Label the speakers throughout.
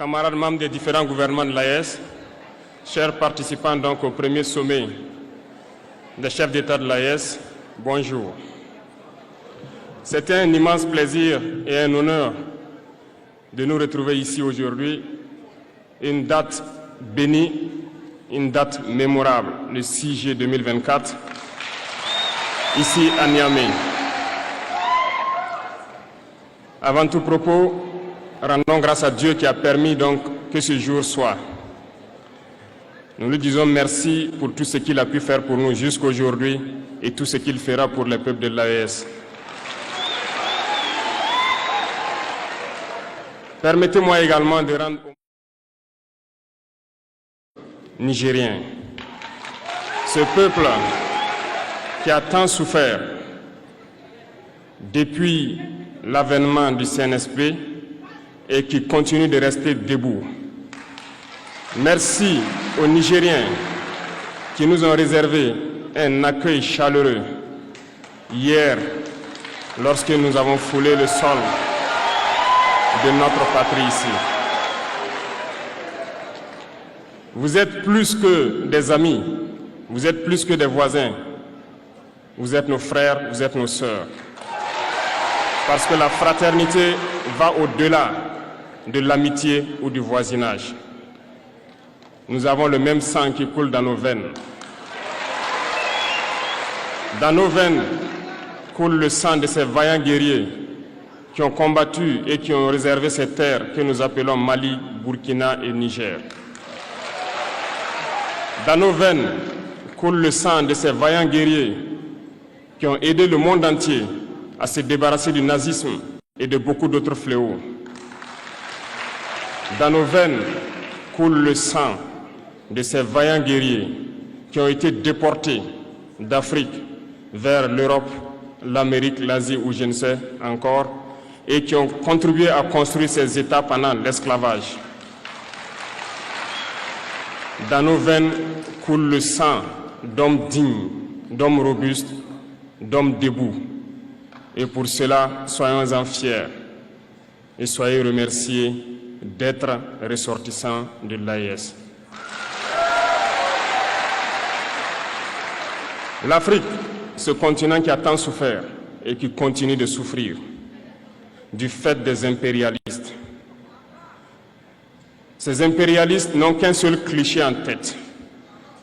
Speaker 1: camarades membres des différents gouvernements de l'AES, chers participants donc au premier sommet des chefs d'État de l'AES, bonjour. C'était un immense plaisir et un honneur de nous retrouver ici aujourd'hui, une date bénie, une date mémorable, le 6 juillet 2024, ici à Niamey. Avant tout propos, rendons grâce à Dieu qui a permis donc que ce jour soit. Nous lui disons merci pour tout ce qu'il a pu faire pour nous jusqu'aujourd'hui et tout ce qu'il fera pour le peuple de l'AES. Permettez-moi également de rendre hommage aux Nigériens. Ce peuple qui a tant souffert depuis l'avènement du CNSP et qui continue de rester debout. Merci aux Nigériens qui nous ont réservé un accueil chaleureux hier lorsque nous avons foulé le sol de notre patrie ici. Vous êtes plus que des amis, vous êtes plus que des voisins, vous êtes nos frères, vous êtes nos sœurs. Parce que la fraternité va au-delà de l'amitié ou du voisinage. Nous avons le même sang qui coule dans nos veines. Dans nos veines coule le sang de ces vaillants guerriers qui ont combattu et qui ont réservé ces terres que nous appelons Mali, Burkina et Niger. Dans nos veines coule le sang de ces vaillants guerriers qui ont aidé le monde entier à se débarrasser du nazisme et de beaucoup d'autres fléaux. Dans nos veines coule le sang de ces vaillants guerriers qui ont été déportés d'Afrique vers l'Europe, l'Amérique, l'Asie ou je ne sais encore, et qui ont contribué à construire ces États pendant l'esclavage. Dans nos veines coule le sang d'hommes dignes, d'hommes robustes, d'hommes debout. Et pour cela, soyons-en fiers et soyez remerciés d'être ressortissants de l'AES. L'Afrique, ce continent qui a tant souffert et qui continue de souffrir du fait des impérialistes. Ces impérialistes n'ont qu'un seul cliché en tête.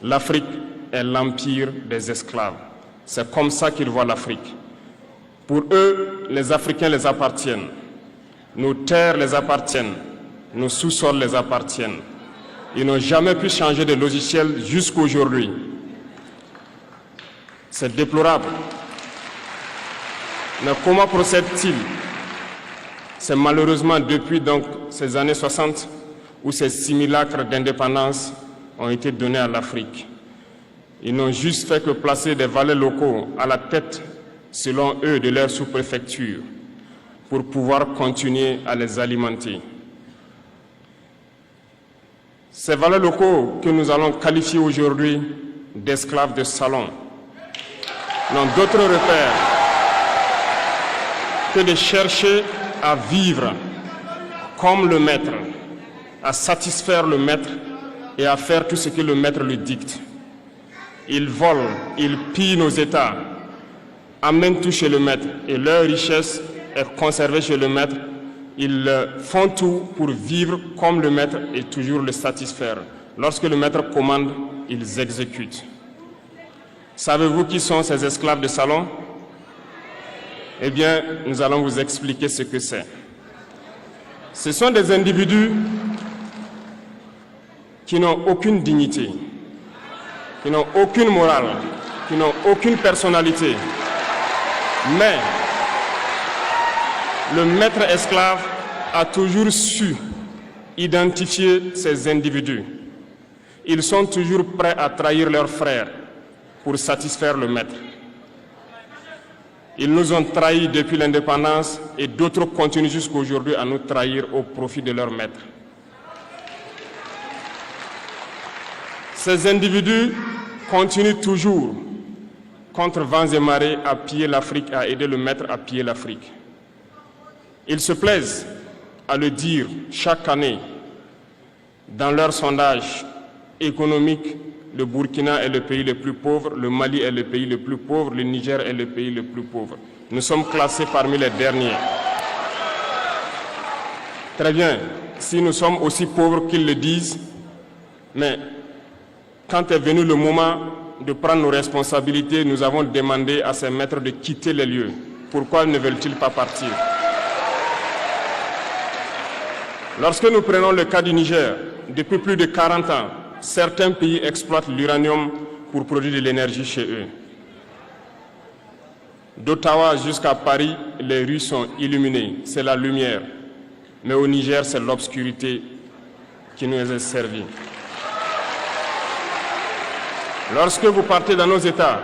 Speaker 1: L'Afrique est l'empire des esclaves. C'est comme ça qu'ils voient l'Afrique. Pour eux, les Africains les appartiennent. Nos terres les appartiennent. Nos sous-sols les appartiennent. Ils n'ont jamais pu changer de logiciel jusqu'à aujourd'hui. C'est déplorable. Mais comment procèdent-ils? C'est malheureusement depuis donc ces années 60 où ces simulacres d'indépendance ont été donnés à l'Afrique. Ils n'ont juste fait que placer des valets locaux à la tête, selon eux, de leur sous-préfecture pour pouvoir continuer à les alimenter. Ces valets locaux que nous allons qualifier aujourd'hui d'esclaves de salon n'ont d'autre repère que de chercher à vivre comme le maître, à satisfaire le maître et à faire tout ce que le maître lui dicte. Ils volent, ils pillent nos États, amènent tout chez le maître et leur richesse est conservée chez le maître. Ils font tout pour vivre comme le maître et toujours le satisfaire. Lorsque le maître commande, ils exécutent. Savez-vous qui sont ces esclaves de salon? Eh bien, nous allons vous expliquer ce que c'est. Ce sont des individus qui n'ont aucune dignité, qui n'ont aucune morale, qui n'ont aucune personnalité. Mais le maître esclave a toujours su identifier ces individus. Ils sont toujours prêts à trahir leurs frères pour satisfaire le maître. Ils nous ont trahis depuis l'indépendance et d'autres continuent jusqu'à aujourd'hui à nous trahir au profit de leur maître. Ces individus continuent toujours, contre vents et marées, à piller l'Afrique, à aider le maître à piller l'Afrique. Ils se plaisent à le dire chaque année Dans leur sondage économique, le Burkina est le pays le plus pauvre, le Mali est le pays le plus pauvre, le Niger est le pays le plus pauvre. Nous sommes classés parmi les derniers. Très bien, si nous sommes aussi pauvres qu'ils le disent, mais quand est venu le moment de prendre nos responsabilités, nous avons demandé à ces maîtres de quitter les lieux. Pourquoi ne veulent-ils pas partir? Lorsque nous prenons le cas du Niger, depuis plus de 40 ans, certains pays exploitent l'uranium pour produire de l'énergie chez eux. D'Ottawa jusqu'à Paris, les rues sont illuminées, c'est la lumière. Mais au Niger, c'est l'obscurité qui nous est servie. Lorsque vous partez dans nos États,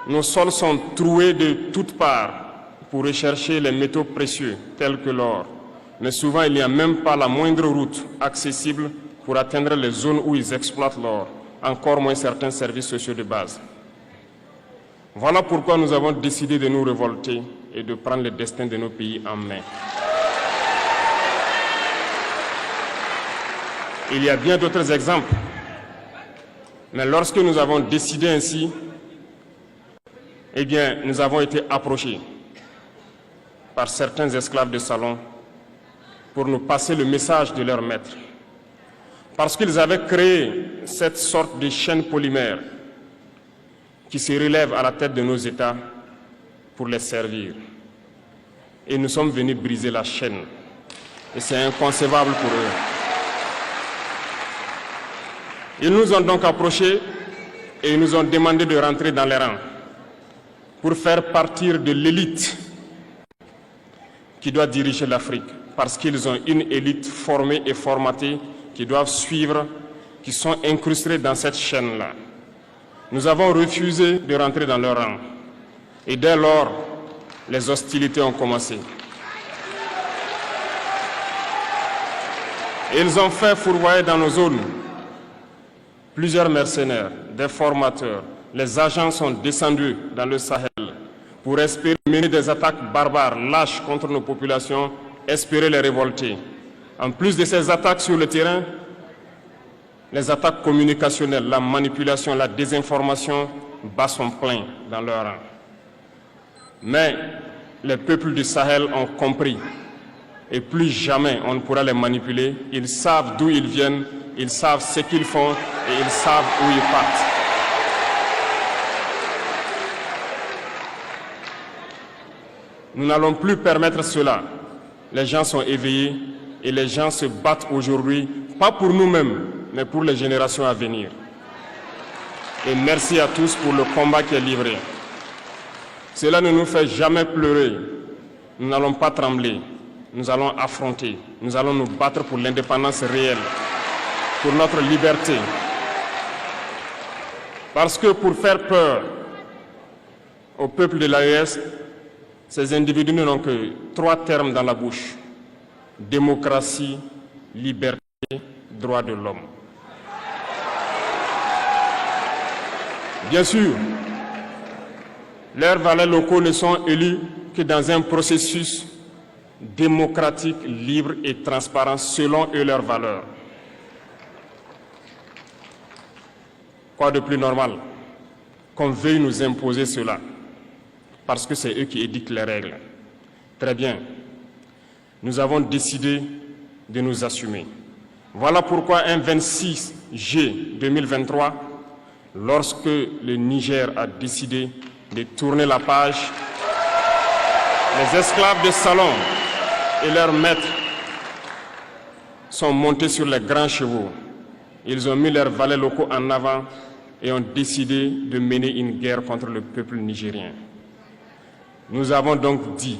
Speaker 1: nos sols sont troués de toutes parts pour rechercher les métaux précieux tels que l'or. Mais souvent, il n'y a même pas la moindre route accessible pour atteindre les zones où ils exploitent l'or, encore moins certains services sociaux de base. Voilà pourquoi nous avons décidé de nous révolter et de prendre le destin de nos pays en main. Il y a bien d'autres exemples. Mais lorsque nous avons décidé ainsi, eh bien, nous avons été approchés par certains esclaves de salon pour nous passer le message de leur maître. Parce qu'ils avaient créé cette sorte de chaîne polymère qui se relève à la tête de nos États pour les servir. Et nous sommes venus briser la chaîne. Et c'est inconcevable pour eux. Ils nous ont donc approchés et ils nous ont demandé de rentrer dans les rangs pour faire partir de l'élite qui doit diriger l'Afrique, parce qu'ils ont une élite formée et formatée qui doivent suivre, qui sont incrustés dans cette chaîne-là. Nous avons refusé de rentrer dans leur rang. Et dès lors, les hostilités ont commencé. Ils ont fait fourvoyer dans nos zones plusieurs mercenaires, des formateurs. Les agents sont descendus dans le Sahel pour espérer mener des attaques barbares, lâches contre nos populations, espérer les révolter. En plus de ces attaques sur le terrain, les attaques communicationnelles, la manipulation, la désinformation battent son plein dans leur rang. Mais les peuples du Sahel ont compris et plus jamais on ne pourra les manipuler. Ils savent d'où ils viennent, ils savent ce qu'ils font et ils savent où ils partent. Nous n'allons plus permettre cela. Les gens sont éveillés et les gens se battent aujourd'hui, pas pour nous-mêmes, mais pour les générations à venir. Et merci à tous pour le combat qui est livré. Cela ne nous fait jamais pleurer. Nous n'allons pas trembler. Nous allons affronter. Nous allons nous battre pour l'indépendance réelle, pour notre liberté. Parce que pour faire peur au peuple de l'AES, ces individus n'ont que 3 termes dans la bouche: démocratie, liberté, droits de l'homme. Bien sûr, leurs valets locaux ne sont élus que dans un processus démocratique, libre et transparent selon eux leurs valeurs. Quoi de plus normal qu'on veuille nous imposer cela, parce que c'est eux qui édictent les règles. Très bien, nous avons décidé de nous assumer. Voilà pourquoi un 26 juillet 2023, lorsque le Niger a décidé de tourner la page, les esclaves de salon et leurs maîtres sont montés sur les grands chevaux. Ils ont mis leurs valets locaux en avant et ont décidé de mener une guerre contre le peuple nigérien. Nous avons donc dit,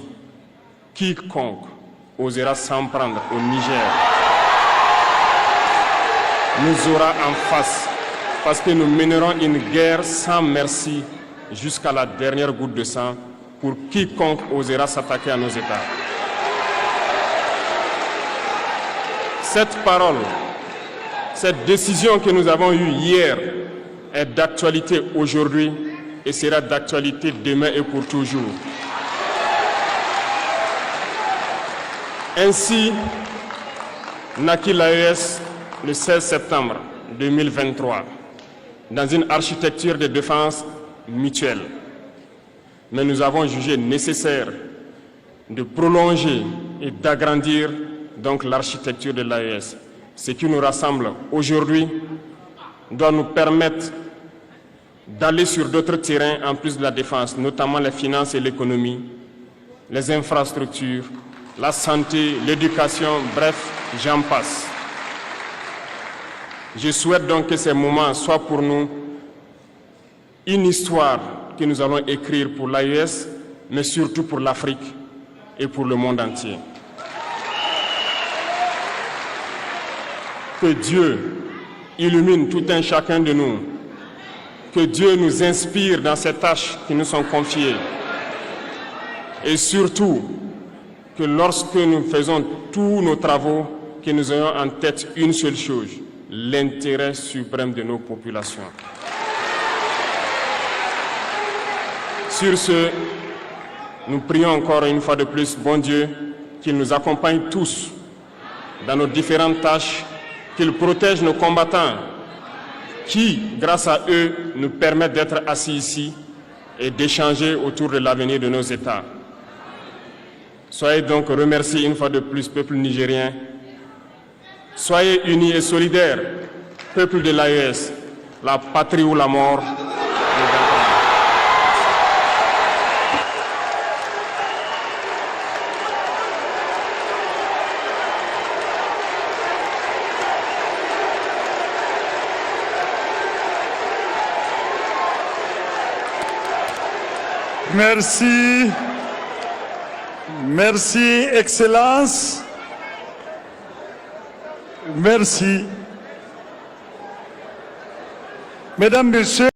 Speaker 1: quiconque osera s'en prendre au Niger nous aura en face, parce que nous mènerons une guerre sans merci jusqu'à la dernière goutte de sang pour quiconque osera s'attaquer à nos États. Cette parole, cette décision que nous avons eue hier est d'actualité aujourd'hui et sera d'actualité demain et pour toujours. Ainsi naquit l'AES le 16 septembre 2023 dans une architecture de défense mutuelle. Mais nous avons jugé nécessaire de prolonger et d'agrandir donc l'architecture de l'AES. Ce qui nous rassemble aujourd'hui doit nous permettre d'aller sur d'autres terrains en plus de la défense, notamment les finances et l'économie, les infrastructures, la santé, l'éducation, bref, j'en passe. Je souhaite donc que ces moments soient pour nous une histoire que nous allons écrire pour l'AES, mais surtout pour l'Afrique et pour le monde entier. Que Dieu illumine tout un chacun de nous, que Dieu nous inspire dans ces tâches qui nous sont confiées, et surtout que lorsque nous faisons tous nos travaux, que nous ayons en tête une seule chose, l'intérêt suprême de nos populations. Sur ce, nous prions encore une fois de plus, bon Dieu, qu'il nous accompagne tous dans nos différentes tâches, qu'il protège nos combattants qui, grâce à eux, nous permettent d'être assis ici et d'échanger autour de l'avenir de nos États. Soyez donc remerciés une fois de plus, peuple nigérien. Soyez unis et solidaires, peuple de l'AES, la patrie ou la mort.
Speaker 2: Merci. Merci, Excellence. Merci. Mesdames, Messieurs,